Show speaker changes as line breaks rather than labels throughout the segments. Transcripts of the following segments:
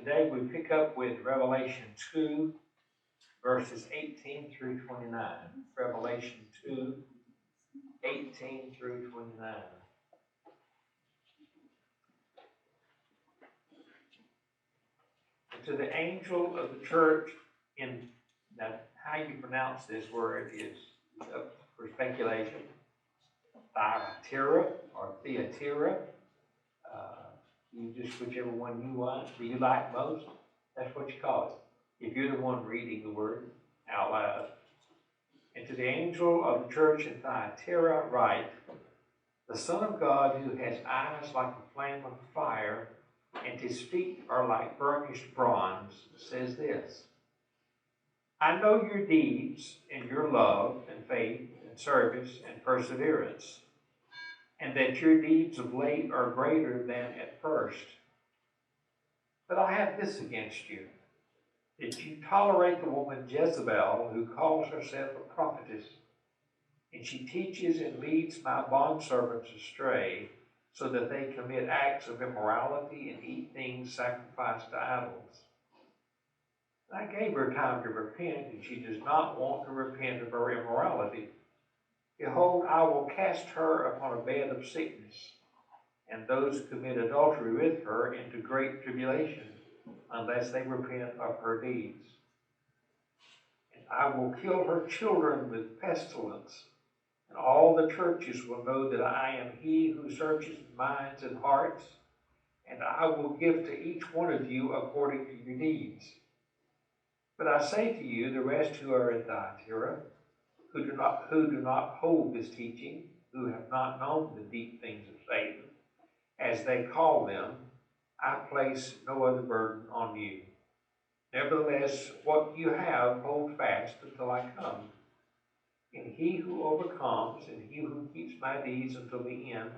today we pick up with Revelation 2, verses 18 through 29. Revelation 2, 18 through 29. And to the angel of the church in, now how you pronounce this word is up for speculation. Thyatira or Theatira. You just whichever one you want. Do you like most? That's what you call it. If you're the one reading the word out loud. And to the angel of the church in Thyatira write, the Son of God who has eyes like a flame of fire, and his feet are like burnished bronze, says this. I know your deeds and your love and faith and service and perseverance, and that your deeds of late are greater than at first. But I have this against you, that you tolerate the woman Jezebel, who calls herself a prophetess, and she teaches and leads my bondservants astray, so that they commit acts of immorality and eat things sacrificed to idols. I gave her time to repent, and she does not want to repent of her immorality. Behold, I will cast her upon a bed of sickness, and those who commit adultery with her into great tribulation, unless they repent of her deeds. And I will kill her children with pestilence, and all the churches will know that I am he who searches minds and hearts, and I will give to each one of you according to your deeds. But I say to you, the rest who are in Thyatira, who do not hold this teaching, who have not known the deep things of Satan, as they call them, I place no other burden on you. Nevertheless, what you have, hold fast until I come. And he who overcomes, and he who keeps my deeds until the end,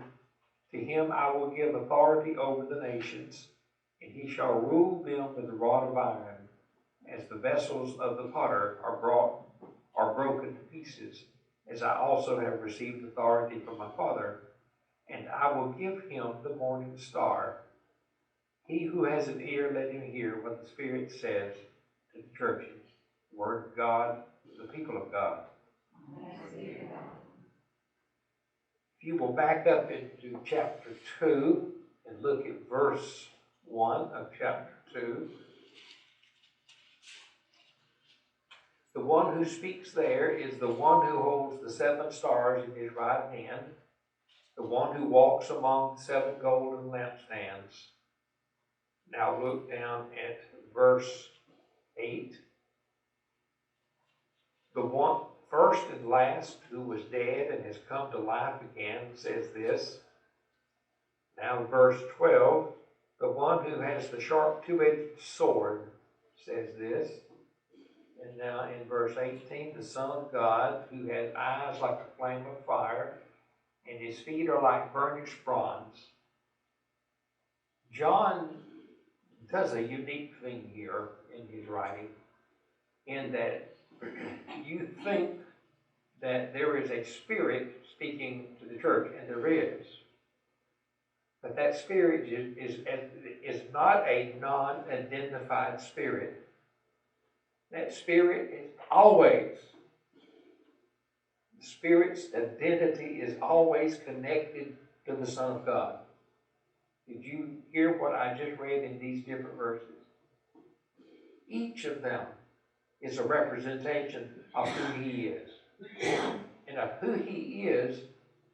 to him I will give authority over the nations, and he shall rule them with a rod of iron, as the vessels of the potter are broken to pieces, as I also have received authority from my Father, and I will give him the morning star. He who has an ear, let him hear what the Spirit says to the churches. The word of God, the people of God. If you will back up into chapter 2 and look at verse 1 of chapter 2. The one who speaks there is the one who holds the 7 stars in his right hand, the one who walks among the 7 golden lampstands. Now look down at verse 8. The one first and last who was dead and has come to life again says this. Now verse 12. The one who has the sharp two-edged sword says this. And now in verse 18, the Son of God, who has eyes like a flame of fire, and his feet are like burnished bronze. John does a unique thing here in his writing, in that you think that there is a spirit speaking to the church, and there is. But that spirit is not a non-identified spirit. That spirit is always, the Spirit's identity is always connected to the Son of God. Did you hear what I just read in these different verses? Each of them is a representation of who he is. And of who he is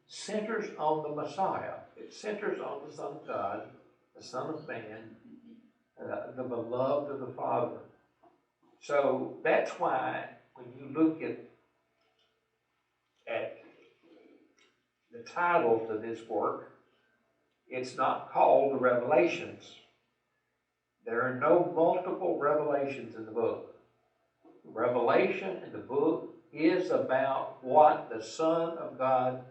centers on the Messiah. It centers on the Son of God, the Son of Man, the beloved of the Father. So that's why when you look at the title to this work, it's not called the Revelations. There are no multiple revelations in the book. The revelation in the book is about what the Son of God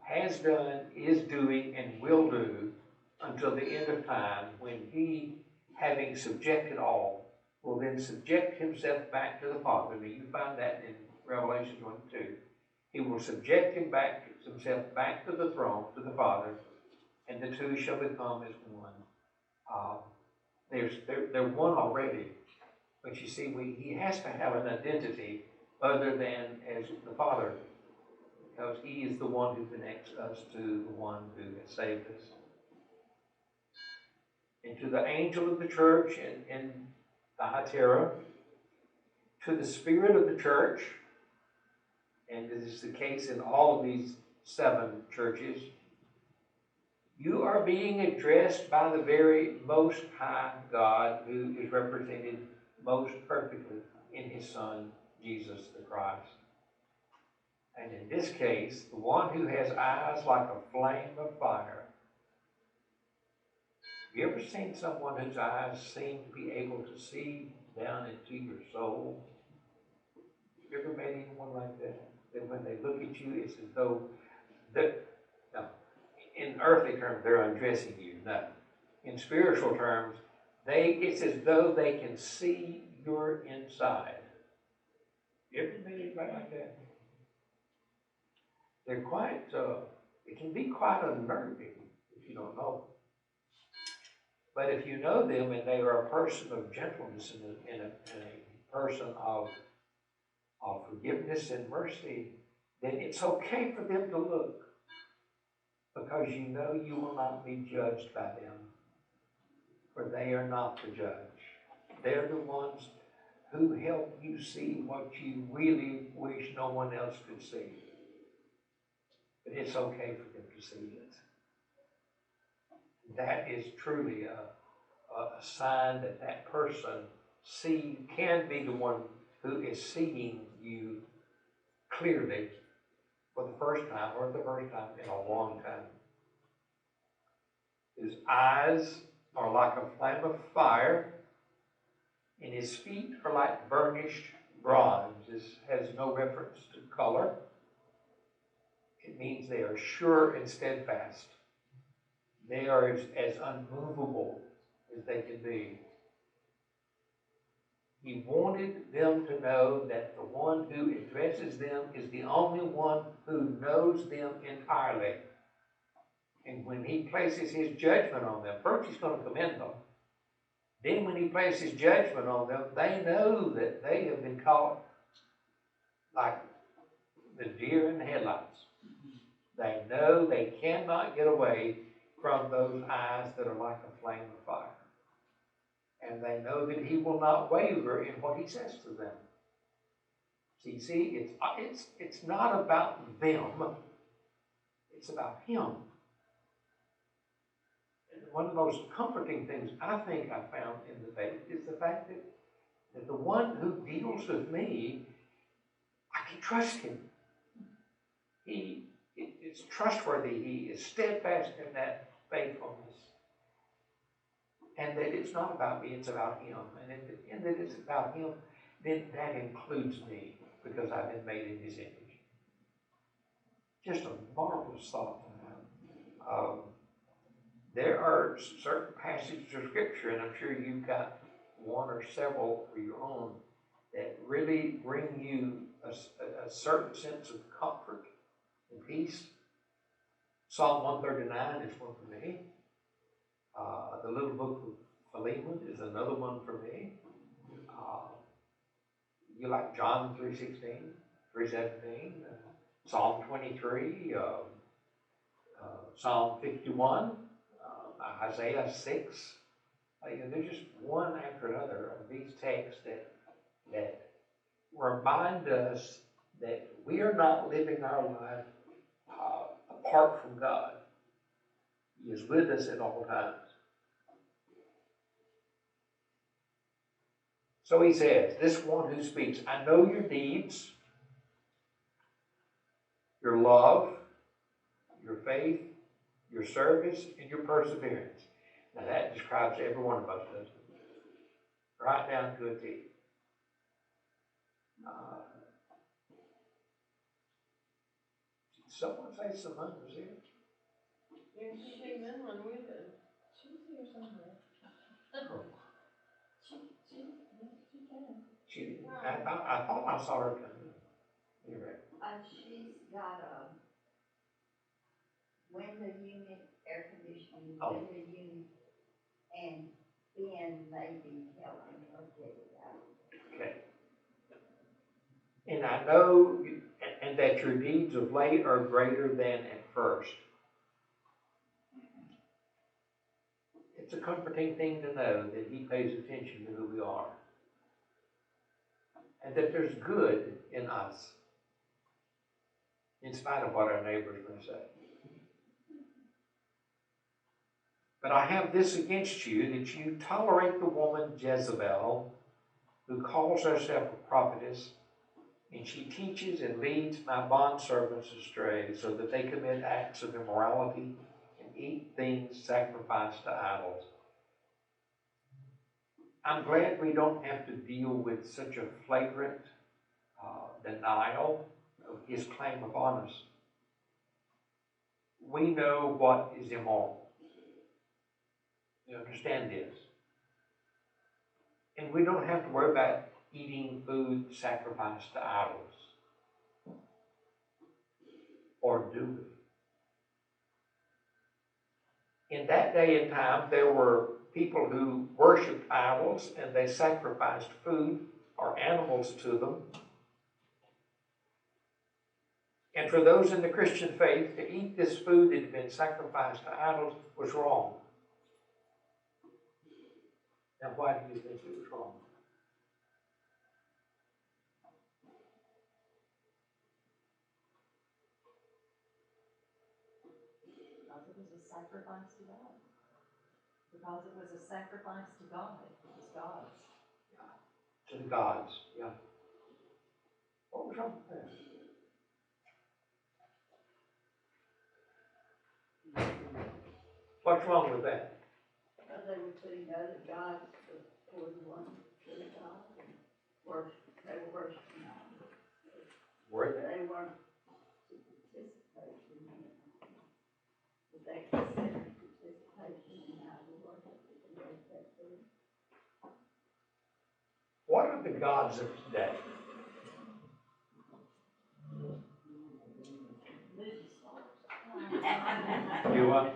has done, is doing, and will do until the end of time, when he, having subjected all, will then subject himself back to the Father. Now you find that in Revelation 1 and 2. He will subject himself back to the throne, to the Father, and the two shall become as one. they're one already. But you see, he has to have an identity other than as the Father, because he is the one who connects us to the one who has saved us. And to the angel of the church in Thyatira, to the Spirit of the church, and this is the case in all of these 7 churches, you are being addressed by the very Most High God, who is represented most perfectly in his Son, Jesus the Christ. And in this case, the one who has eyes like a flame of fire. Have you ever seen someone whose eyes seem to be able to see down into your soul? Have you ever met anyone like that? That when they look at you, it's as though, no, in earthly terms, they're undressing you. No. In spiritual terms, it's as though they can see your inside. You ever met anybody like that? They're quite, it can be quite unnerving if you don't know. But if you know them and they are a person of gentleness and a person of forgiveness and mercy, then it's okay for them to look, because you know you will not be judged by them, for they are not the judge. They're the ones who help you see what you really wish no one else could see. But it's okay for them to see it. That is truly a sign that that person can be the one who is seeing you clearly for the first time, or the first time in a long time. His eyes are like a flame of fire, and his feet are like burnished bronze. This has no reference to color. It means they are sure and steadfast. They are as unmovable as they can be. He wanted them to know that the one who addresses them is the only one who knows them entirely. And when he places his judgment on them, first he's going to commend them. Then when he places judgment on them, they know that they have been caught like the deer in the headlights. They know they cannot get away from those eyes that are like a flame of fire. And they know that he will not waver in what he says to them. See, it's not about them. It's about him. And one of the most comforting things I think I found in the faith is the fact that the one who deals with me, I can trust him. It's trustworthy. He is steadfast in that faithfulness. And that it's not about me, it's about him. And that it's about him, then that includes me, because I've been made in his image. Just a marvelous thought. There are certain passages of Scripture, and I'm sure you've got one or several of your own, that really bring you a certain sense of comfort and peace. Psalm 139 is one for me. The little book of Philemon is another one for me. You like John 3:16, 3:17, Psalm 23, Psalm 51, Isaiah 6. There's just one after another of these texts that remind us that we are not living our life apart from God. He is with us at all times. So he says, this one who speaks, I know your deeds, your love, your faith, your service, and your perseverance. Now that describes every one of us, doesn't it? Right down to a T. Did someone say Simone was here?
Yeah, she came in when we did. She was here somewhere.
Oh.
She can.
She didn't. I thought I saw her come in. You're right.
She's got a window unit, air conditioning,
Oh.
window unit, and being maybe helping her get it out.
Okay. And I know, and that your deeds of late are greater than at first. It's a comforting thing to know that He pays attention to who we are. And that there's good in us, in spite of what our neighbors may say. But I have this against you, that you tolerate the woman Jezebel, who calls herself a prophetess, and she teaches and leads my bondservants astray, so that they commit acts of immorality and eat things sacrificed to idols. I'm glad we don't have to deal with such a flagrant denial of His claim upon us. We know what is immoral. You understand this. And we don't have to worry about eating food sacrificed to idols. Or do we? In that day and time, there were people who worshipped idols and they sacrificed food or animals to them. And for those in the Christian faith, to eat this food that had been sacrificed to idols was wrong. Now, why do you think it was wrong?
Because it was a sacrifice to God. Because it was a sacrifice to God. It was God's.
To the gods, yeah. What was wrong with that? What's wrong with that?
Because they were putting other gods before the one true God, and they were worshiping God.
Were they?
They weren't to participate in it. But they considered participation in idol worship if they ate that food.
What are the gods of today?
Movie stars.
You what?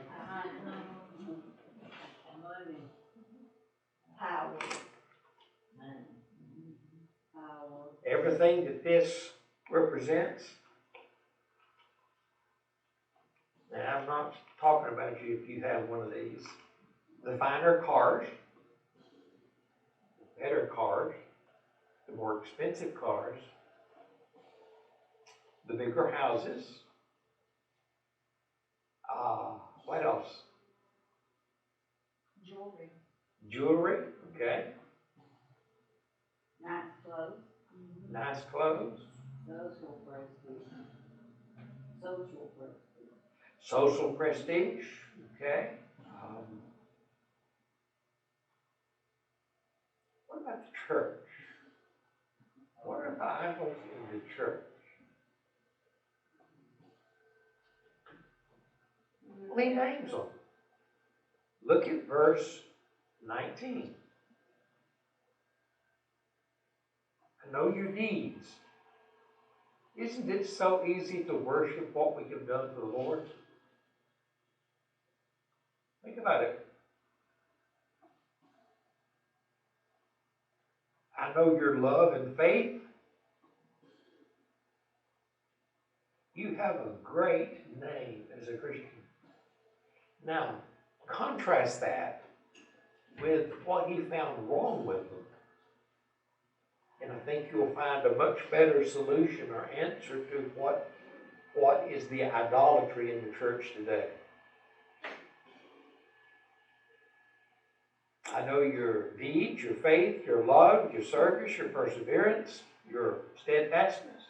Money. Power. Power.
Everything that this represents. Now, I'm not talking about you if you have one of these. The finer cars, the better cars, the more expensive cars, the bigger houses. What else?
Jewelry.
Jewelry, okay.
Nice clothes.
Nice clothes.
Social prestige. Social prestige.
Social prestige, okay. What about the church? What are the idols in the church? Well, he names them. Look at verse 19. I know your deeds. Isn't it so easy to worship what we have done for the Lord? Think about it. I know your love and faith. You have a great name as a Christian. Now, contrast that with what he found wrong with them. And I think you'll find a much better solution or answer to what is the idolatry in the church today. I know your deeds, your faith, your love, your service, your perseverance, your steadfastness.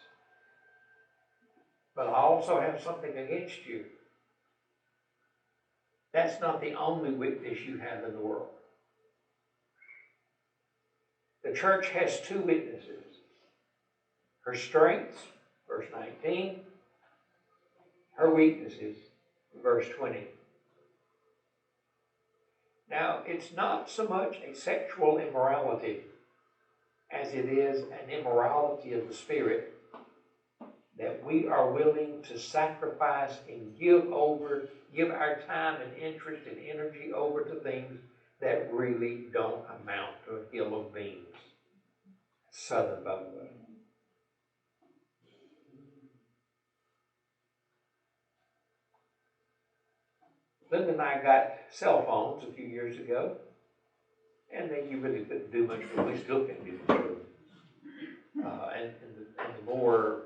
But I also have something against you. That's not the only weakness you have in the world. The church has two witnesses. Her strengths, verse 19. Her weaknesses, verse 20. Now, it's not so much a sexual immorality as it is an immorality of the spirit, that we are willing to sacrifice and give our time and interest and energy over to things that really don't amount to a hill of beans. Southern, by the way. Linda and I got cell phones a few years ago, and you really couldn't do much with them. We still can't do much with them. And the more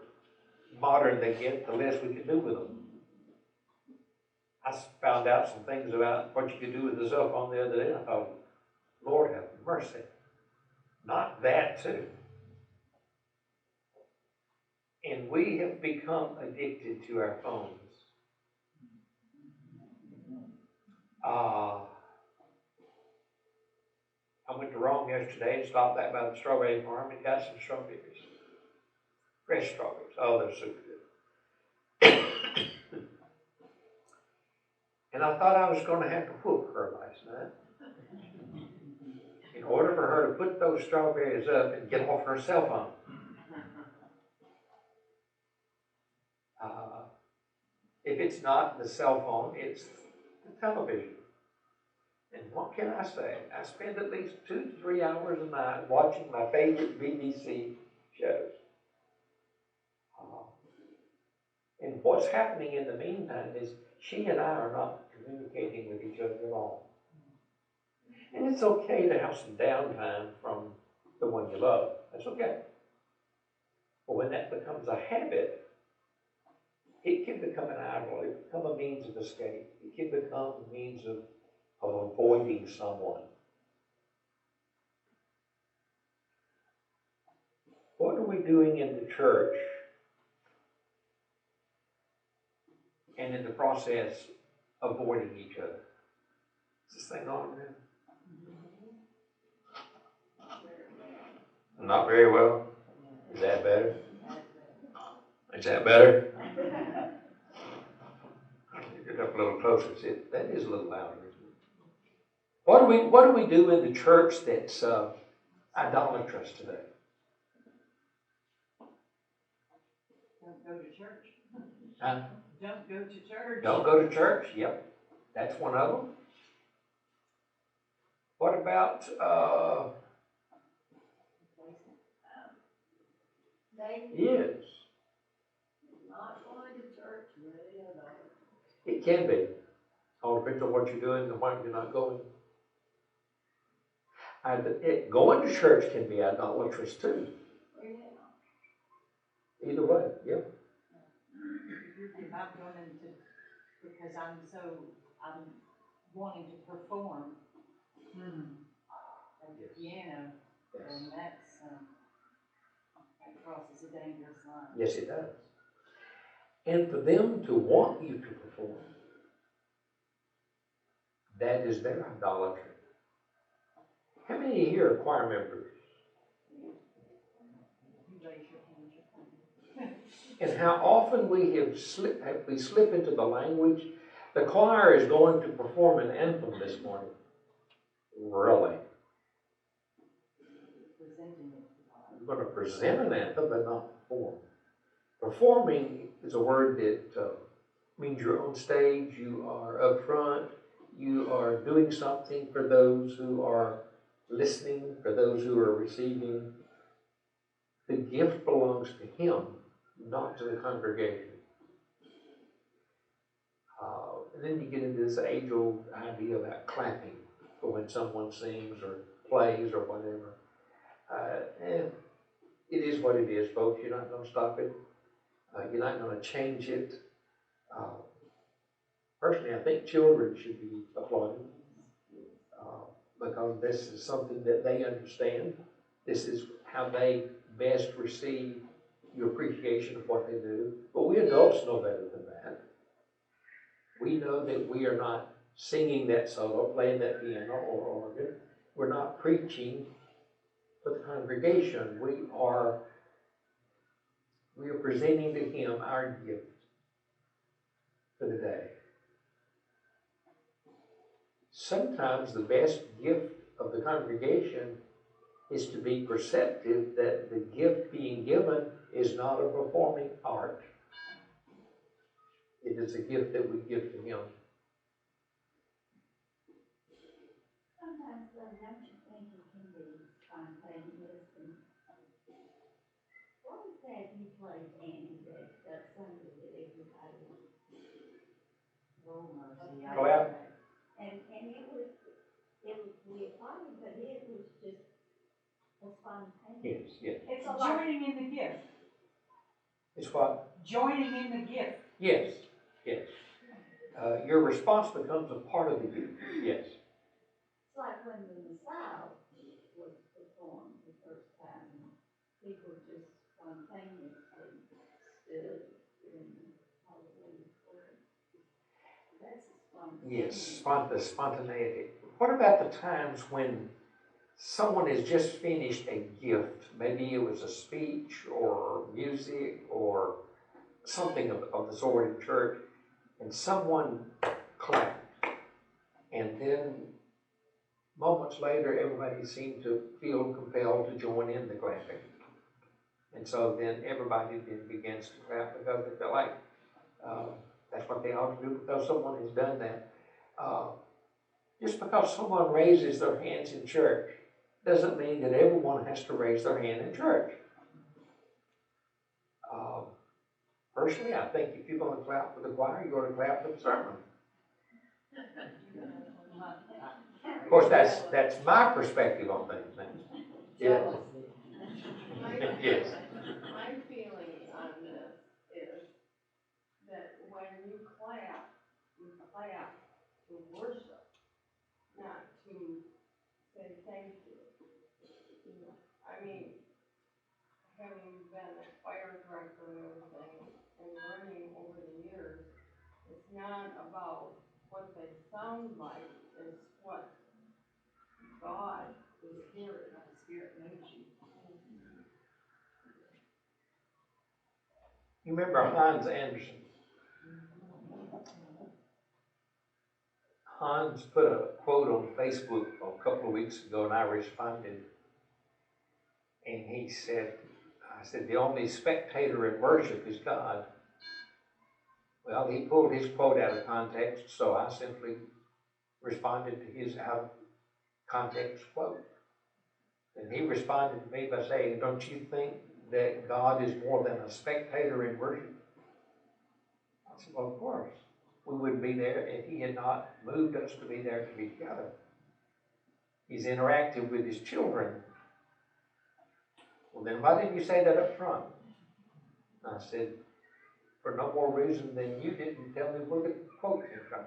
modern they get, the less we can do with them. I found out some things about what you could do with the cell phone the other day, and I thought, Lord have mercy. Not that too. And we have become addicted to our phones. I went to Rome yesterday and stopped back by the strawberry farm and got some strawberries. Fresh strawberries. Oh, they're so good. And I thought I was going to have to whoop her last night in order for her to put those strawberries up and get off her cell phone. If it's not the cell phone, it's the television. And what can I say? I spend at least 2 to 3 hours a night watching my favorite BBC shows. And what's happening in the meantime is she and I are not communicating with each other at all. And it's okay to have some downtime from the one you love. That's okay. But when that becomes a habit, it can become an idol. It can become a means of escape. It can become a means of avoiding someone. What are we doing in the church and in the process avoiding each other? Is this thing on now? Not very well. Is that better? Is that better? Get up a little closer. See, that is a little louder, isn't it? What do we do in the church that's idolatrous today?
Don't go to church.
Huh?
Don't go to church.
Don't go to church? Yep. That's one of them. What about yes.
Not going to church, really, at all.
It can be. All depends on what you're doing and why you're not going. Going to church can be idolatrous too.
Yeah.
Either way, yeah.
If I'm going to, because I'm wanting to perform at the piano, and that crosses a dangerous line.
Yes, it does. And for them to want you to perform, that is their idolatry. How many here are choir members?
You raise your hand.
And how often we slip into the language. The choir is going to perform an anthem this morning. Really? We're going to present an anthem, but not perform. Performing is a word that means you're on stage, you are up front, you are doing something for those who are listening, for those who are receiving. The gift belongs to Him, not to the congregation. And then you get into this age-old idea about clapping for when someone sings or plays or whatever. It is what it is, folks. You're not going to stop it. You're not going to change it. Personally, I think children should be applauded because this is something that they understand. This is how they best receive your appreciation of what they do. But we adults know better than that. We know that we are not singing that solo, playing that piano or organ. We're not preaching for the congregation. We are presenting to Him our gift for the day. Sometimes the best gift of the congregation is to be perceptive that the gift being given is not a performing art. It is a gift that we give to Him.
Sometimes that you played, Annie, that Sunday that everybody,
Oh, mercy.
Go out.
and it was recorded, but it was just a spontaneous.
Yes.
It's a like,
Joining in the gift.
It's what?
Joining in the gift.
Yes. Your response becomes a part of the gift. Yes.
it's like when the Messiah was performed the first time, people just spontaneously stood in the hallelujah chorus. That's a spontaneous.
Yes, the spontaneity. What about the times when someone has just finished a gift? Maybe it was a speech or music or something of the sort in church, and someone clapped. And then moments later, everybody seemed to feel compelled to join in the clapping. And so then everybody then begins to clap because they feel like that's what they ought to do because someone has done that. Just because someone raises their hands in church doesn't mean that everyone has to raise their hand in church. Personally, I think if you're going to clap for the choir, you're going to clap for the sermon. Of course, that's my perspective on things. Yes. Yes.
My feeling on this is that when you clap to worship, not to say thank you. I mean, having been a choir director and everything, and learning over the years, it's not about what they sound like, it's what God, the Spirit moves you.
You remember Hans Anderson? Hans put a quote on Facebook a couple of weeks ago, and I responded. And he said, I said, the only spectator in worship is God. Well, he pulled his quote out of context, so I simply responded to his out of context quote. And he responded to me by saying, don't you think that God is more than a spectator in worship? I said, well, of course. We wouldn't be there if he had not moved us to be there to be together. He's interactive with his children. Well, then why didn't you say that up front? I said, for no more reason than you didn't tell me where the quote came from.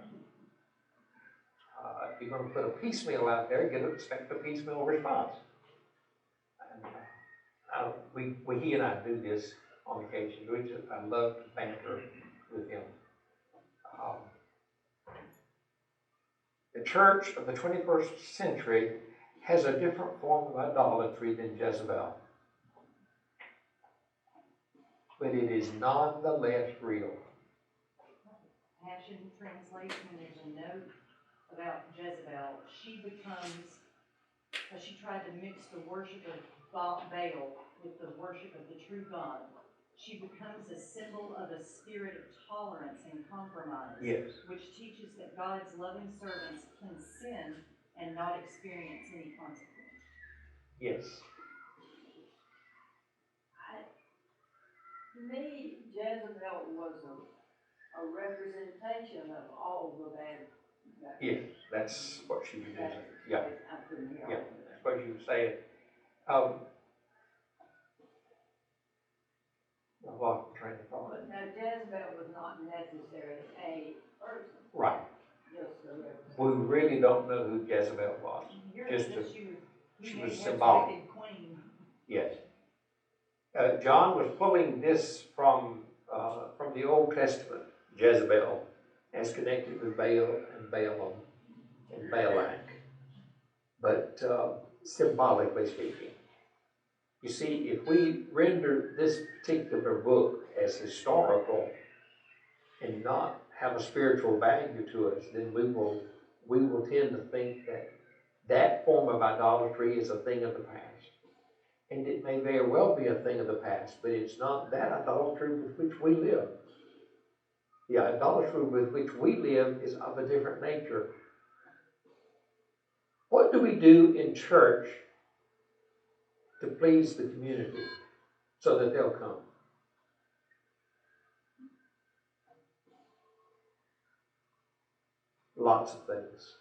If you're going to put a piecemeal out there, expect a piecemeal response. And, he and I do this on occasion. I love to banter with him. The church of the 21st century has a different form of idolatry than Jezebel. But it is nonetheless real.
Passion Translation, there's a note about Jezebel. She tried to mix the worship of Baal with the worship of the true God. She becomes a symbol of a spirit of tolerance and compromise,
yes,
which teaches that God's loving servants can sin and not experience any consequence.
Yes.
To me, Jezebel was a representation of all the bad.
Yes, that's what she was doing. Yeah.
I couldn't hear.
Yeah, that's what she was saying. I lost my train of thought.
But now Jezebel was not necessarily a person.
Right.
Just a representation.
We really don't know who Jezebel was. She was symbolic.
Queen.
Yes. John was pulling this from the Old Testament, Jezebel, as connected with Baal and Balaam and Balak. But symbolically speaking, you see, if we render this particular book as historical and not have a spiritual value to us, then we will tend to think that form of idolatry is a thing of the past. And it may very well be a thing of the past, but it's not that idolatry with which we live. The idolatry with which we live is of a different nature. What do we do in church to please the community so that they'll come? Lots of things.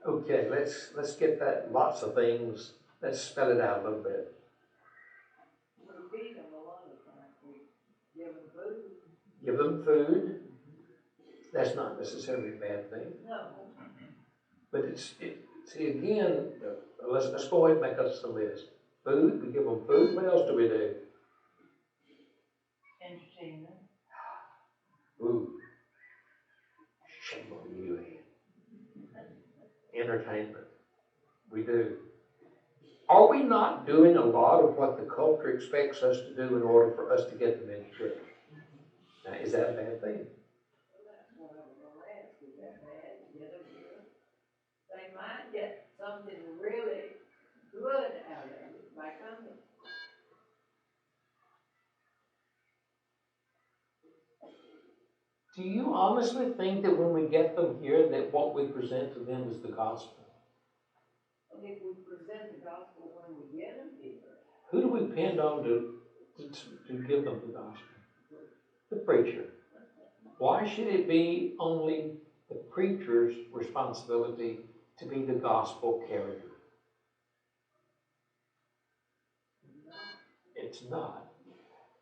Okay, let's get that lots of things. Let's spell it out a little bit.
We feed them a lot of times, we give them food.
Give them food. That's not necessarily a bad thing.
No.
But see again, let's go ahead and make us a list. Food, we give them food. What else do we do?
Entertain them.
Ooh. Shame on you, Ann. Entertainment. We do. Are we not doing a lot of what the culture expects us to do in order for us to get them into church? Now, is that a bad thing?
That's what I was gonna ask, is that bad, get them here? They might get something really good out of it by coming.
Do you honestly think that when we get them here, that what we present to them is the gospel?
And if we present the gospel when we get them here,
Who do we depend on to give them the gospel? The preacher. Why should it be only the preacher's responsibility to be the gospel carrier? It's not.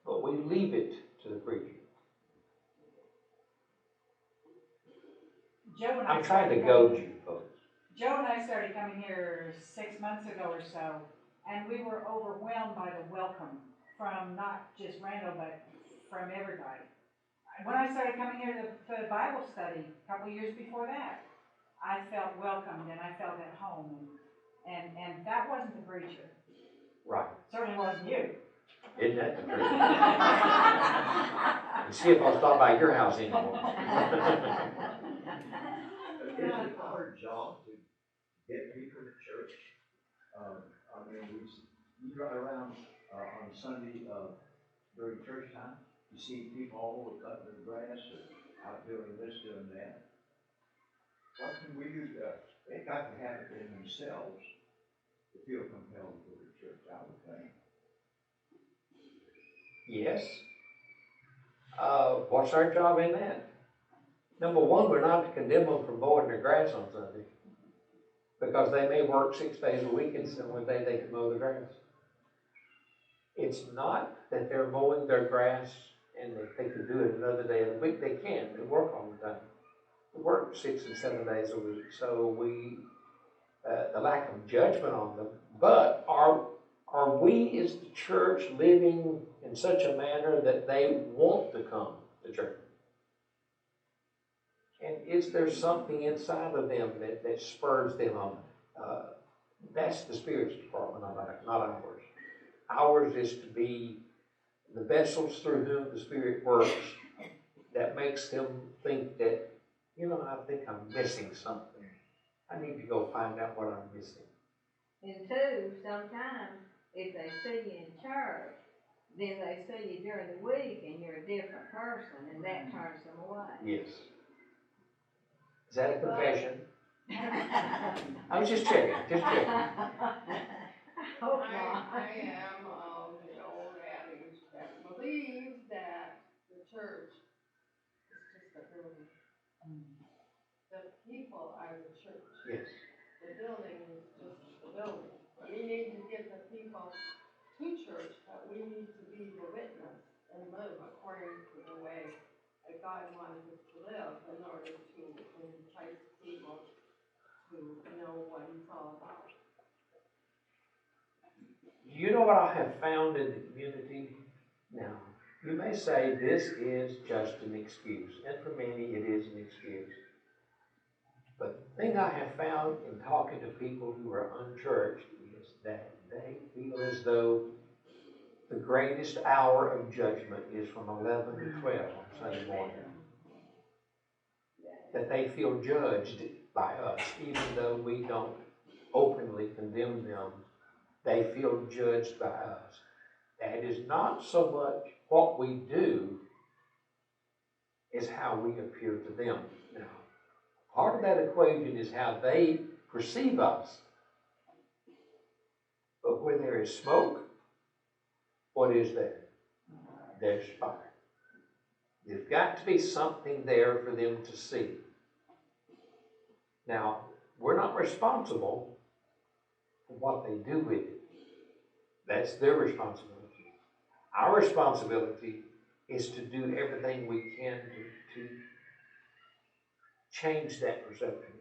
But we leave it to the preacher.
Joe and I
I'm trying to
started
goad
coming-
you folks.
Joe and I started coming here 6 months ago or so, and we were overwhelmed by the welcome from not just Randall, but from everybody. When I started coming here to the Bible study a couple years before that, I felt welcomed and I felt at home, and that wasn't the preacher.
Right.
Certainly wasn't you.
Isn't that the truth? And see if I'll stop by your house anymore.
Is it our job to get people to church? I mean, you drive around on Sunday during church time, you see people all over cutting their grass or out doing this, doing that. What can we do? They've got to have it in themselves to feel compelled to go to church, I would think.
Yes. What's our job in that? Number one, we're not to condemn them for mowing their grass on Sunday, because they may work 6 days a week and it's the only day they can mow the grass. It's not that they're mowing their grass and that they could do it another day of the week. They can. They work all the time. They work 6 and 7 days a week. So the lack of judgment on them. But are we as the church living in such a manner that they want to come to church? And is there something inside of them that spurs them on? That's the Spirit's department, not ours. Ours is to be the vessels through whom the Spirit works that makes them think that, I think I'm missing something. I need to go find out what I'm missing.
And two, sometimes if they see you in church, then they see you during the week and you're a different person, and that turns them away.
Yes. Is that a confession? I was just checking.
Oh,
I am of the old adage that believes that the church is just a building. The people are the church.
Yes.
The building is just the building. We need to get the people to church, but we need to be the witness and live according to the way that God wanted us to live in order to entice people to know what He's all about.
You know what I have found in the community? Now, you may say this is just an excuse, and for many it is an excuse. But the thing I have found in talking to people who are unchurched is that they feel as though the greatest hour of judgment is from 11 to 12 on Sunday morning. That they feel judged by us, even though we don't openly condemn them. They feel judged by us. That is not so much what we do as how we appear to them. Now, part of that equation is how they perceive us. But when there is smoke, what is there? There's fire. There's got to be something there for them to see. Now, we're not responsible for what they do with it. That's their responsibility. Our responsibility is to do everything we can to change that perception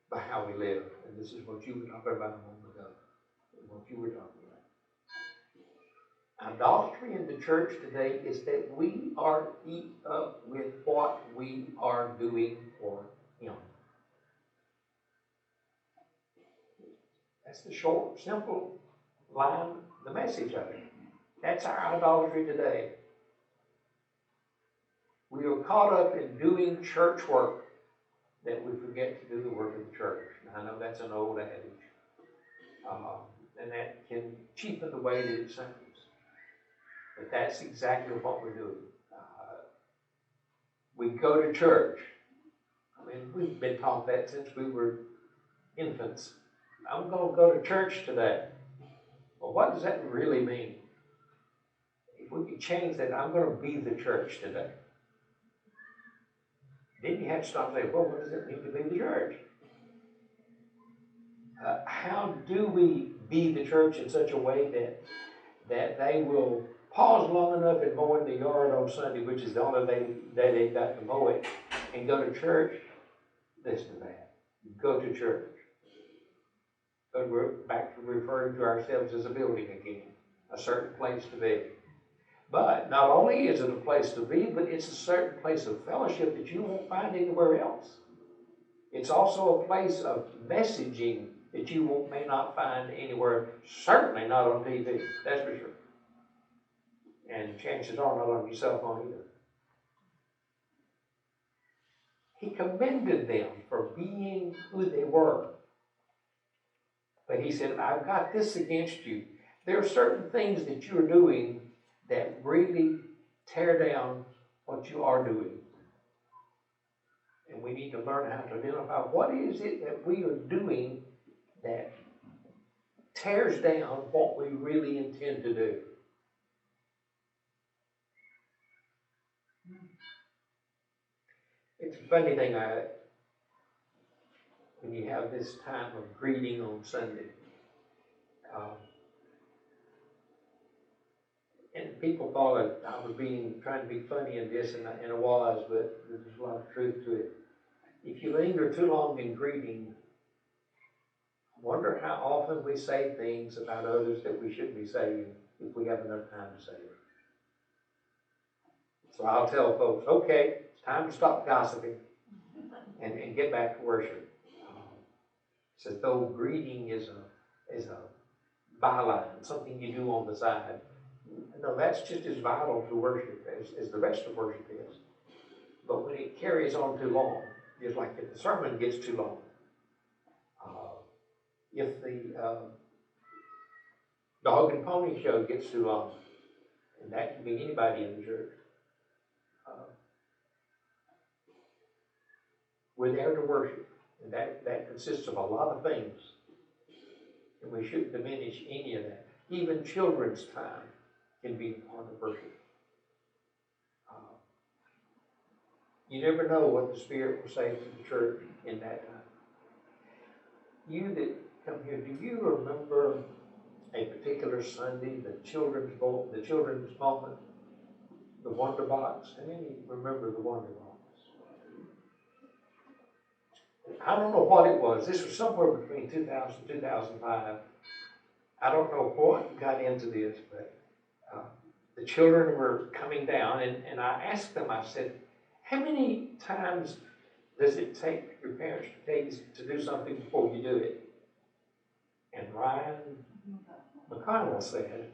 by how we live. And this is what you were talking about a moment ago. What you were talking about. Idolatry in the church today is that we are eat up with what we are doing for Him. That's the short, simple line, the message of it. That's our idolatry today. We are caught up in doing church work that we forget to do the work of the church. And I know that's an old adage. And that can cheapen the way that it sounds. But that's exactly what we're doing. We go to church. I mean, we've been taught that since we were infants. I'm going to go to church today. Well, what does that really mean? If we could change that, I'm going to be the church today. Then you have to stop and say, well, what does it mean to be the church? How do we be the church in such a way that they will pause long enough and mow in the yard on Sunday, which is the only day they've got to mow it, and go to church? Listen to that. Go to church. But we're back to referring to ourselves as a building again, a certain place to be. But not only is it a place to be, but it's a certain place of fellowship that you won't find anywhere else. It's also a place of messaging that you may not find anywhere, certainly not on TV, that's for sure. And chances are not on your cell phone either. He commended them for being who they were. But he said, I've got this against you. There are certain things that you're doing that really tear down what you are doing. And we need to learn how to identify what is it that we are doing that tears down what we really intend to do. It's a funny thing, when you have this time of greeting on Sunday, and people thought I was trying to be funny in this, and I was, but there's a lot of truth to it. If you linger too long in greeting, wonder how often we say things about others that we shouldn't be saying if we have enough time to say it. So I'll tell folks, okay, it's time to stop gossiping and get back to worship. It's as though greeting is a byline, something you do on the side. No, that's just as vital to worship as the rest of worship is. But when it carries on too long, just like if the sermon gets too long, if the dog and pony show gets too long, and that can be anybody in the church, we're there to worship, and that consists of a lot of things, and we shouldn't diminish any of that. Even children's time can be a part of worship. You never know what the Spirit will say to the church in that time. You that come here, do you remember a particular Sunday, the children's moment, the Wonder Box? How many remember the Wonder Box? I don't know what it was. This was somewhere between 2000 and 2005. I don't know what got into this, but the children were coming down, and I asked them, I said, how many times does it take your parents to tell you to do something before you do it? And Ryan McConnell said,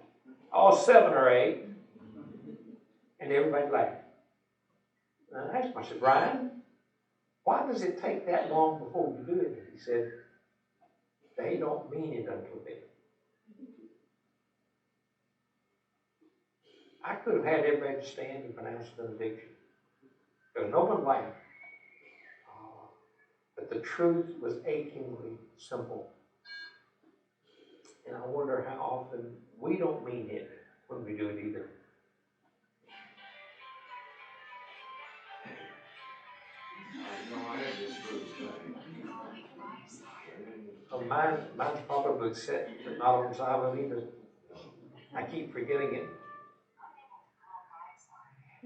oh, 7 or 8. And everybody laughed. And I asked him, I said, Ryan, why does it take that long before you do it? He said, they don't mean it until then. I could have had everybody stand and pronounce the benediction. Because no one laughed. But the truth was achingly simple. And I wonder how often we don't mean it when we do it either.
I heard this group say,
Mine's probably set, but not on silent either. I keep forgetting it.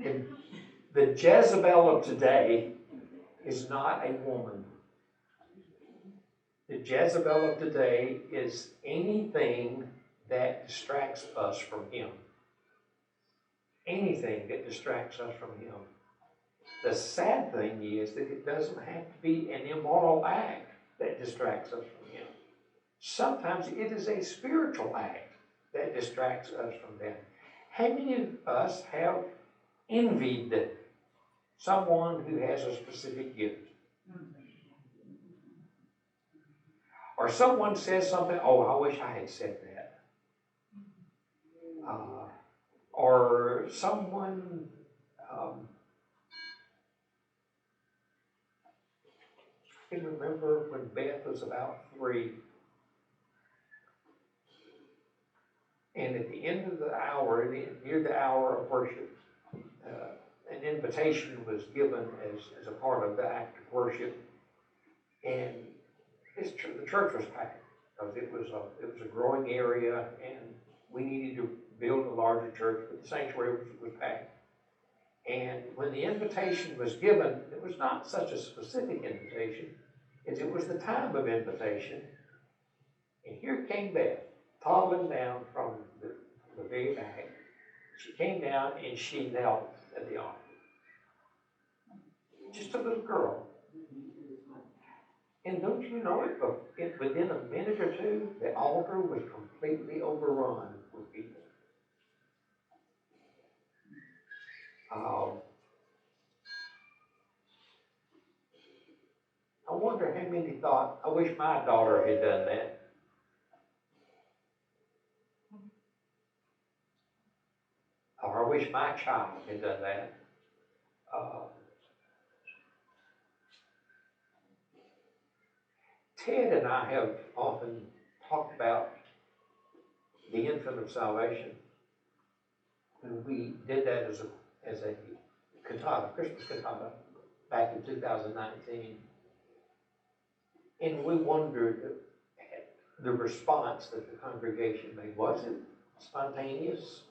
And the Jezebel of today is not a woman. The Jezebel of today is anything that distracts us from Him. Anything that distracts us from Him. The sad thing is that it doesn't have to be an immoral act that distracts us from Him. Sometimes it is a spiritual act that distracts us from them. How many of us have envied someone who has a specific gift? Or someone says something, oh, I wish I had said that. Or someone I can remember when Beth was about 3, and at the end of the hour, near the hour of worship, an invitation was given as a part of the act of worship, and the church was packed because it was a growing area, and we needed to build a larger church, but the sanctuary was packed. And when the invitation was given, it was not such a specific invitation, as it was the time of invitation. And here came Beth, toddling down from the very back. She came down and she knelt at the altar. Just a little girl. And don't you know it, within a minute or two, the altar was completely overrun with people. I wonder how many thought, I wish my daughter had done that. Or I wish my child had done that. Ted and I have often talked about the infant of salvation. And we did that as a cantata, Christmas cantata, back in 2019. And we wondered the response that the congregation made. Was it spontaneous?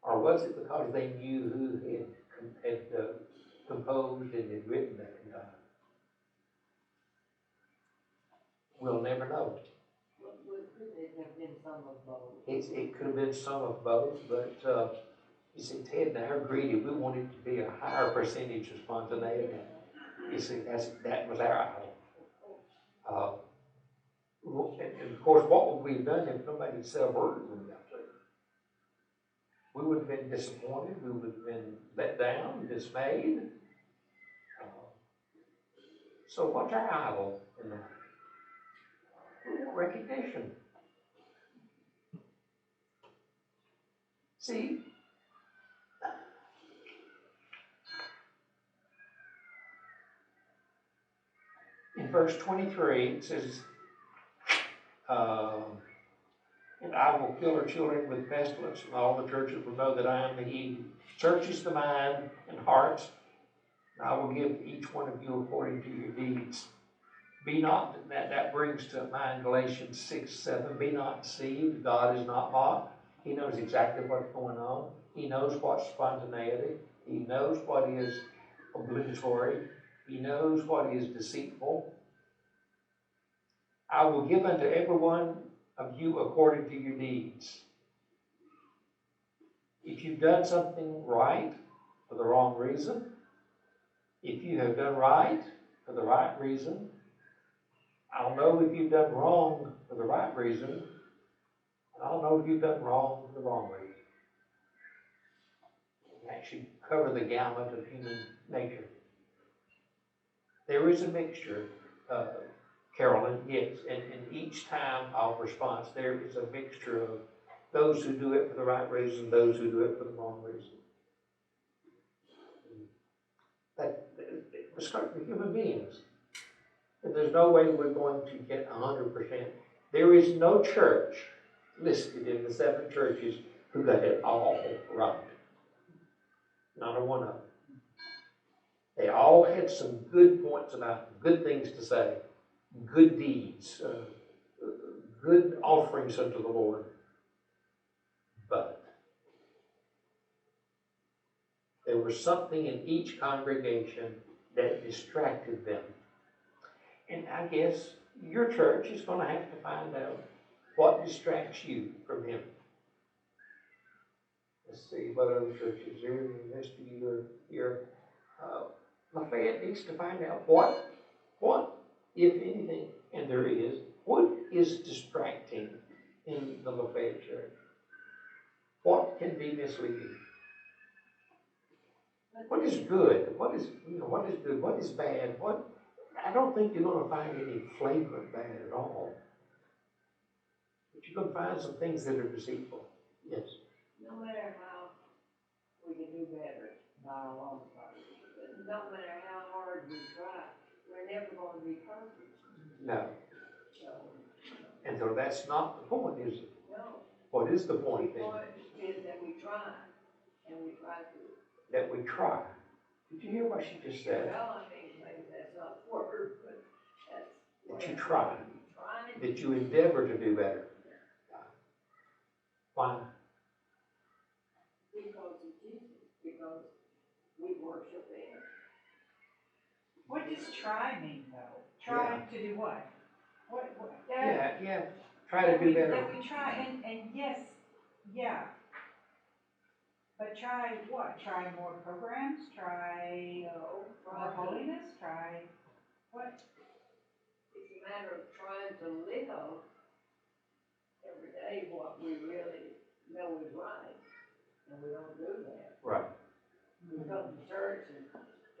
Or was it because they knew who had composed and had written that cantata? We'll never know.
It have been some of both.
It could have been some of both, but you see, Ted and I are greedy. We wanted to be a higher percentage of spontaneity. You see, that was our idol. And of course, what would we have done if nobody had said a word when we got there? We would have been disappointed. We would have been let down, dismayed. So what's our idol in that? We want recognition. See, in verse 23, it says, and I will kill her children with pestilence, and all the churches will know that I am He who searches the mind and hearts, and I will give each one of you according to your deeds. Be not, that brings to mind Galatians 6:7, be not deceived, God is not mocked. He knows exactly what's going on. He knows what's spontaneity. He knows what is obligatory. He knows what is deceitful. I will give unto every one of you according to your deeds. If you've done something right for the wrong reason, if you have done right for the right reason, I'll know if you've done wrong for the right reason, and I'll know if you've done wrong for the wrong reason. You actually cover the gamut of human nature. There is a mixture, Carolyn, yes, and each time of response, there is a mixture of those who do it for the right reason, those who do it for the wrong reason. We're human beings. And there's no way we're going to get 100%. There is no church listed in the 7 churches who got it all right. Not a one of them. They all had some good points about them, good things to say, good deeds, good offerings unto the Lord. But there was something in each congregation that distracted them. And I guess your church is going to have to find out what distracts you from Him. Let's see what other churches are in the rest of you are here. Lafayette needs to find out what, if anything, and there is, what is distracting in the Lafayette church? What can be misleading? What is good? What is good? What is bad? I don't think you're going to find any flagrant bad at all. But you're going to find some things that are deceitful. Yes.
No matter how we can do better, not a long time. No matter how hard we try, we're never going to be perfect.
No.
So,
And so that's not the point, is it?
no.
What is the point
The
then?
point is that we try, and we try to.
That we try. Did you hear what she just said?
Well, I mean, maybe that's not the word, but that's.
That you try.
Trying.
That you endeavor to do better. Why?
Because of Jesus, because we worship Him.
What does try mean, though? Try to do what? What?
Yeah. Try to do better.
That we try, and yes, yeah. But try what? Try more programs? Try more holiness? Try what?
It's a matter of trying to live every day what we really know is right, and we don't do that.
Right.
We come to church and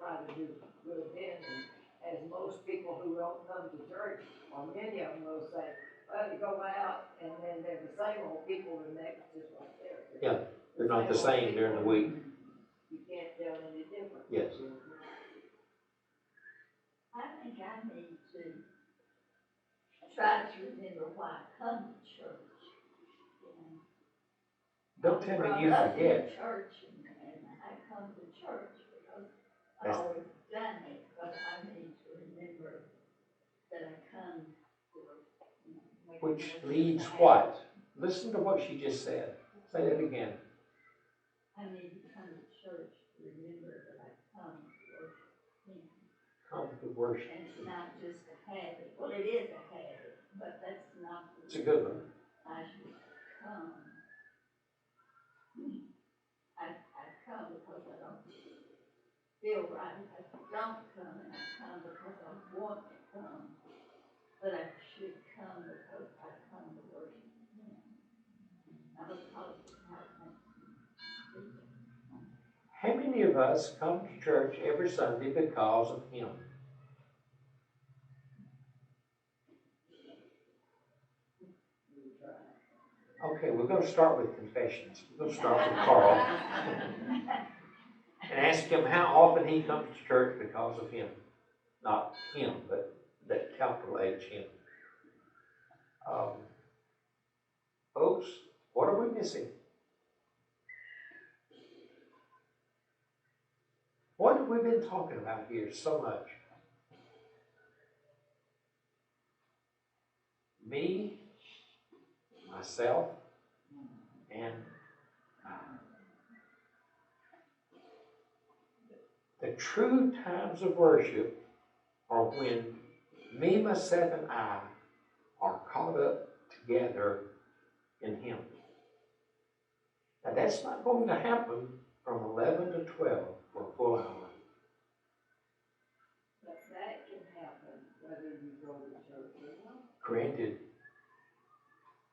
try to do good then, and as most people who don't come to church, or many of them will say, well, you go out, and then they're the same old people the next, just like they're.
Yeah, they're not the same during the week.
You can't tell any difference.
Yes.
I think I need to try to remember why I come to church.
Don't tell me you
I was brought up in
forget.
church, and I come to church because I've
That's-
always done it, but I need to remember that I come to.
Which leads what? Listen to what she just said. Say that again.
I need to come to church to remember that I come to worship Him.
Come to worship.
And it's not just a habit. Well, it is a habit, but that's not.
It's a good one.
I should come. I come because I don't feel right. I don't come, and I come because I want to come. But I should come because I come to worship Him. Not because of how it makes me feel.
How many of us come to church every Sunday because of Him? Okay, we're going to start with confessions. We're going to start with Carl and ask him how often he comes to church because of Him. Not him, but that capital H, Him. Folks, what are we missing? What have we been talking about here so much? Me, myself, and the true times of worship are when me, myself, and I are caught up together in Him. Now that's not going to happen from 11 to 12 for a full hour.
But that can happen whether you go to church or not.
Granted.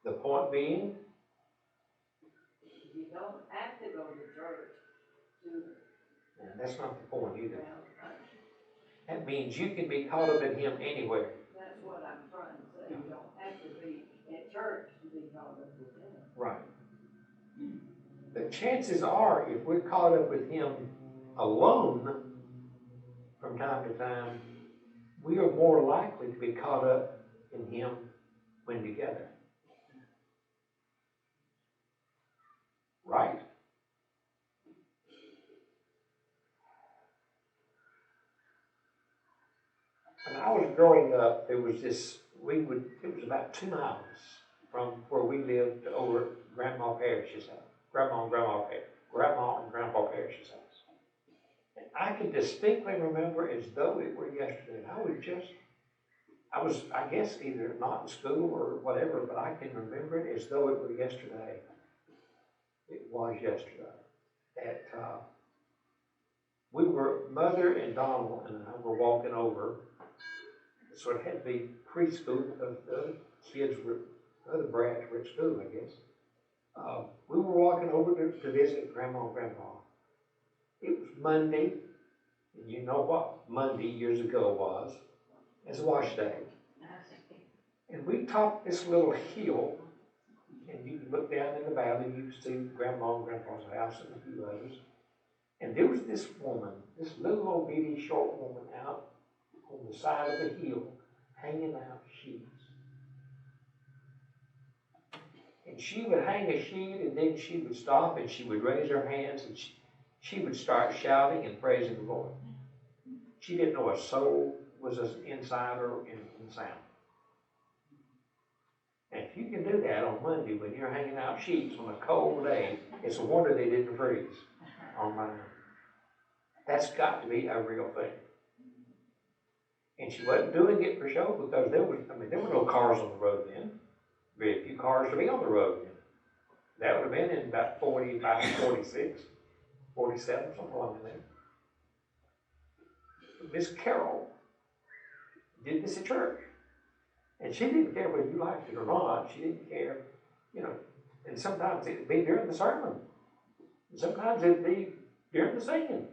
The point being,
You don't have to go to church to.
and that's not the point either.
Well,
That means you can be caught up in Him anywhere.
that's what I'm trying to say. You don't have to be at church to be caught up with Him.
Right. The chances are, if we're caught up with Him alone from time to time, we are more likely to be caught up in Him when together. Right? when I was growing up, there was this, it was about 2 miles from where we lived over at Grandma Parrish's house. Grandma and Grandpa Parrish's house. And I can distinctly remember as though it were yesterday. I guess either not in school or whatever, but I can remember it as though it were yesterday. It was yesterday. That Mother and Donald and I were walking over. So it had to be preschool because the other brats were at school, I guess. We were walking over to visit Grandma and Grandpa. It was Monday, and you know what Monday years ago was. It's wash day. And we topped this little hill, and you could look down in the valley, you could see Grandma and Grandpa's house and a few others. And there was this woman, this little old bitty short woman out on the side of the hill, hanging out sheets. And she would hang a sheet, and then she would stop, and she would raise her hands, and she would start shouting and praising the Lord. She didn't know a soul was inside or in sound. And if you can do that on Monday when you're hanging out sheets on a cold day, it's a wonder they didn't freeze on mine. That's got to be a real thing. And she wasn't doing it for show because there were no cars on the road then. Very few cars to be on the road then. That would have been in about 45, 46, 47, something along there. Miss Carol did this at church. And she didn't care whether you liked it or not. She didn't care, and sometimes it would be during the sermon. And sometimes it would be during the singing.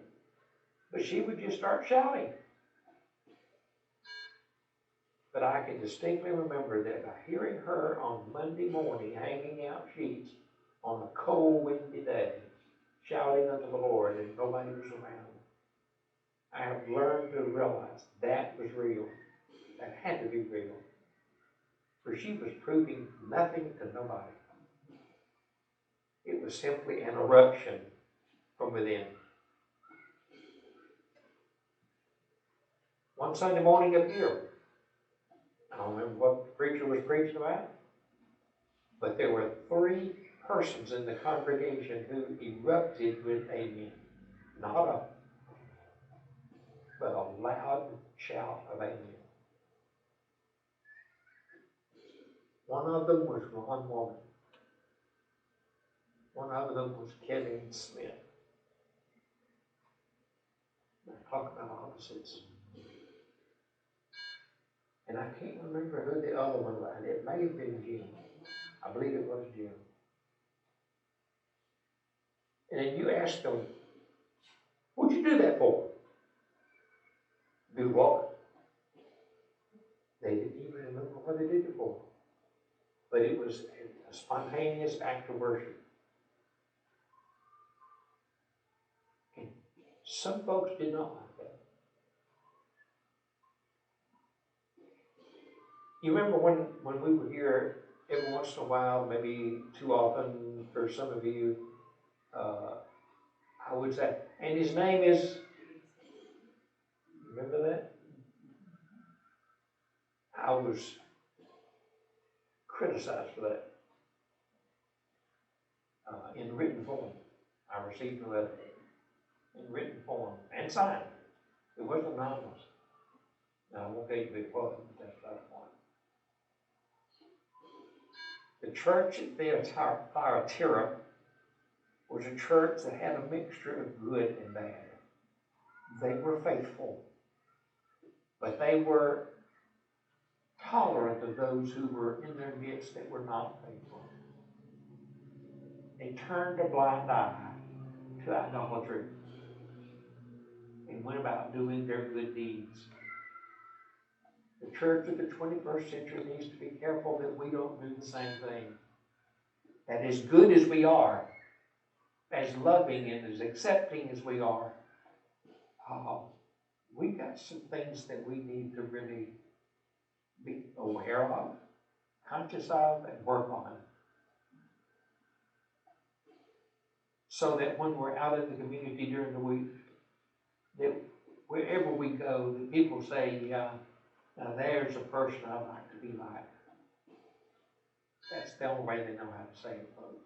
But she would just start shouting. But I can distinctly remember that by hearing her on Monday morning hanging out sheets on a cold, windy day, shouting unto the Lord, and nobody was around, I have learned to realize that was real. That had to be real. For she was proving nothing to nobody. It was simply an eruption from within. One Sunday morning up here, I don't remember what the preacher was preaching about, but there were 3 persons in the congregation who erupted with amen. Not but a loud shout of amen. One of them was Ron Woman. One of them was Kevin Smith. I talk about opposites. And I can't remember who the other one was. It may have been Jim. I believe it was Jim. And then you ask them, what'd you do that for? Do what? They didn't even remember what they did it for. But it was a spontaneous act of worship. And some folks did not like that. You remember when we were here every once in a while, maybe too often for some of you, I would say, and his name is, remember that? I was criticized for that in written form. I received a letter in written form and signed. It wasn't anonymous. Now, I won't tell you who it was, but that's not the point. The church at Thyatira was a church that had a mixture of good and bad. They were faithful, but they were tolerant of those who were in their midst that were not faithful. They turned a blind eye to idolatry and went about doing their good deeds. The church of the 21st century needs to be careful that we don't do the same thing. That as good as we are, as loving and as accepting as we are, we've got some things that we need to really be aware of, conscious of, and work on. So that when we're out in the community during the week, that wherever we go, that people say, Now there's a person I'd like to be like. That's the only way they know how to say it, folks.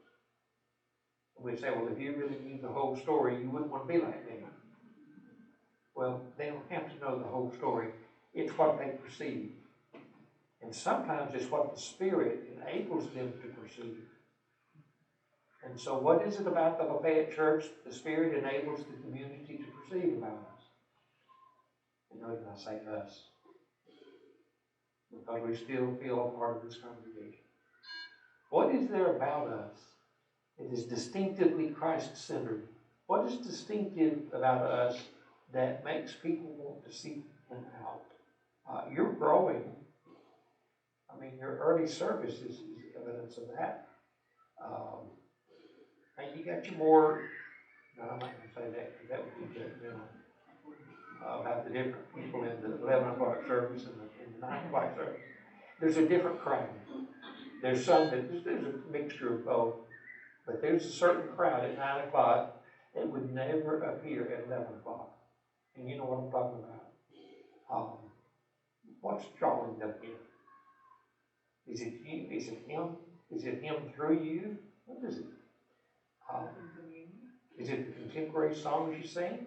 We say, well, if you really knew the whole story, you wouldn't want to be like them. Well, they don't have to know the whole story. It's what they perceive. And sometimes it's what the Spirit enables them to perceive. And so what is it about the Lafayette Church the Spirit enables the community to perceive about us? And notice I say us, because we still feel a part of this congregation. What is there about us that is distinctively Christ-centered? What is distinctive about us that makes people want to seek Him out? You're growing. I mean, your early service is evidence of that. And you got your more, no, I'm not going to say that because that would be judgmental about the different people in the 11 o'clock service and the 9 o'clock service. There's a different crowd. There's some that, there's a mixture of both, but there's a certain crowd at 9 o'clock that would never appear at 11 o'clock. And you know what I'm talking about. What's drawing them in? Is it you? Is it Him? Is it Him through you? What is it? Is it the contemporary songs you sing?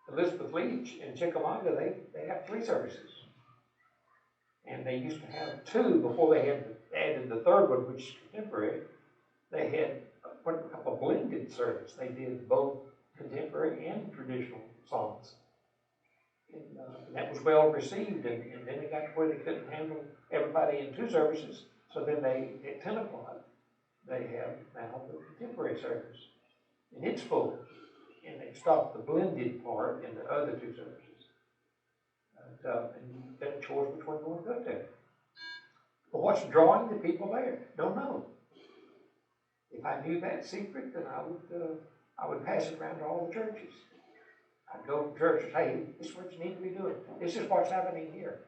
Elizabeth Leach in Chickamauga, they have 3 services. And they used to have 2 before they had added the third one, which is contemporary. They had what we call a blended service. They did both contemporary and traditional songs. And that was well received, and then it got to where they couldn't handle everybody in 2 services. So then at 10 o'clock, they have now the contemporary service. And it's full. And they stopped the blended part in the other 2 services. And you got a choice which one you want to go to. But what's drawing the people there? Don't know. If I knew that secret, then I would pass it around to all the churches. I'd go to church and say, hey, this is what you need to be doing. This is what's happening here.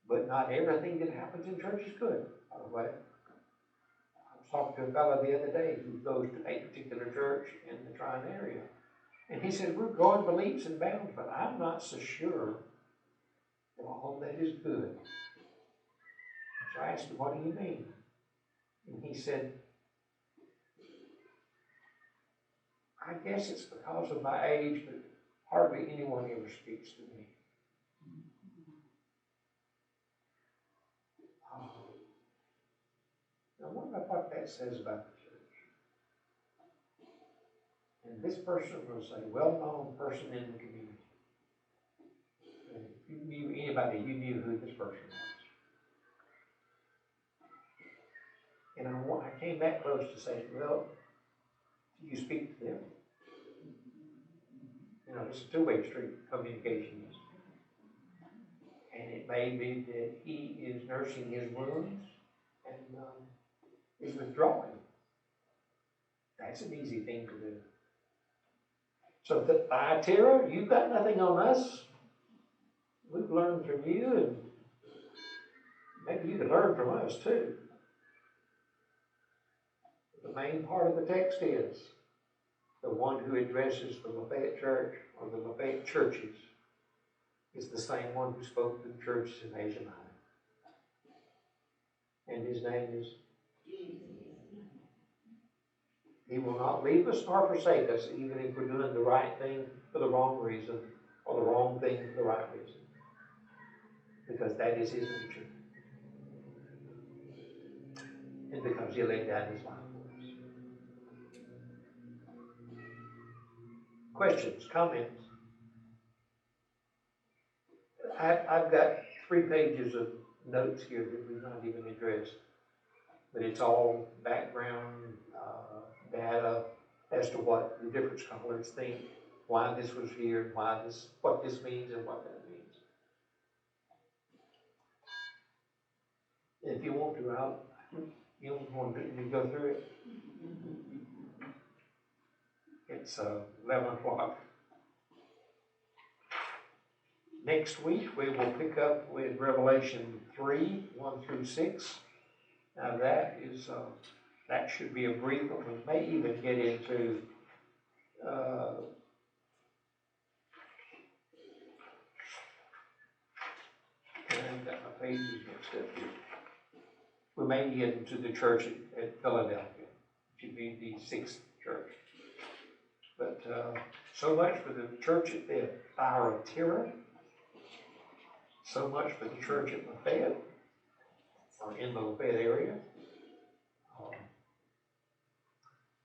But not everything that happens in church is good, by the way. I was talking to a fellow the other day who goes to a particular church in the Trine area. And he said, we're growing by leaps and bounds, but I'm not so sure that all of that is good. So I asked him, what do you mean? And he said, I guess it's because of my age, but hardly anyone ever speaks to me. Now, I wonder what that says about the church. And this person was a well-known person in the community. And if you knew anybody, you knew who this person was. And I came that close to say, well, do you speak to them? You know, it's a 2-way street, communication is. And it may be that he is nursing his wounds and is withdrawing. That's an easy thing to do. So, Thyatira, you've got nothing on us. We've learned from you, and maybe you could learn from us too. The main part of the text is the one who addresses the Lafayette Church or the Lafayette churches is the same one who spoke to the churches in Asia Minor. And his name is Jesus. He will not leave us nor forsake us, even if we're doing the right thing for the wrong reason or the wrong thing for the right reason. Because that is his nature. And because he laid down his life for us. Questions, comments? I've got 3 pages of notes here that we've not even addressed. But it's all background data as to what the different scholars think, why this was here, what this means and what that means. If you want to, you want to go through it. It's 11 o'clock. Next week we will pick up with Revelation 3, 1 through 6. Now that should be a brief one. We may even get into pages mixed up here. We may get into the church at Philadelphia, which would be the sixth church. But so much for the church at the Thyatira, so much for the church at Lafayette, or in the Lafayette area.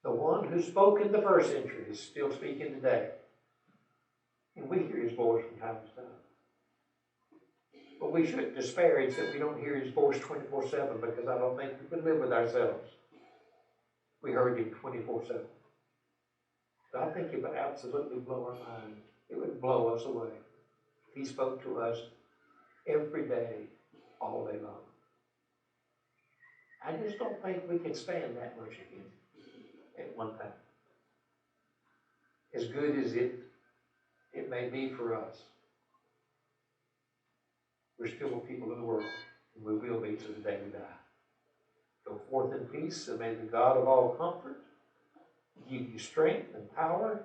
The one who spoke in the first century is still speaking today. And we hear his voice from time to time. But we shouldn't disparage that we don't hear his voice 24/7, because I don't think we could live with ourselves. We heard him 24/7. So I think it would absolutely blow our mind. It would blow us away. He spoke to us every day, all day long. I just don't think we can stand that much of him at one time. As good as it may be for us, we're still people of the world, and we will be to the day we die. Go forth in peace, and may the God of all comfort give you strength and power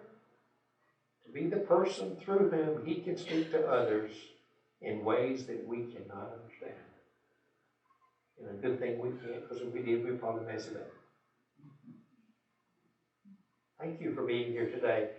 to be the person through whom he can speak to others in ways that we cannot understand. And a good thing we can't, because if we did, we'd probably mess it up. Thank you for being here today.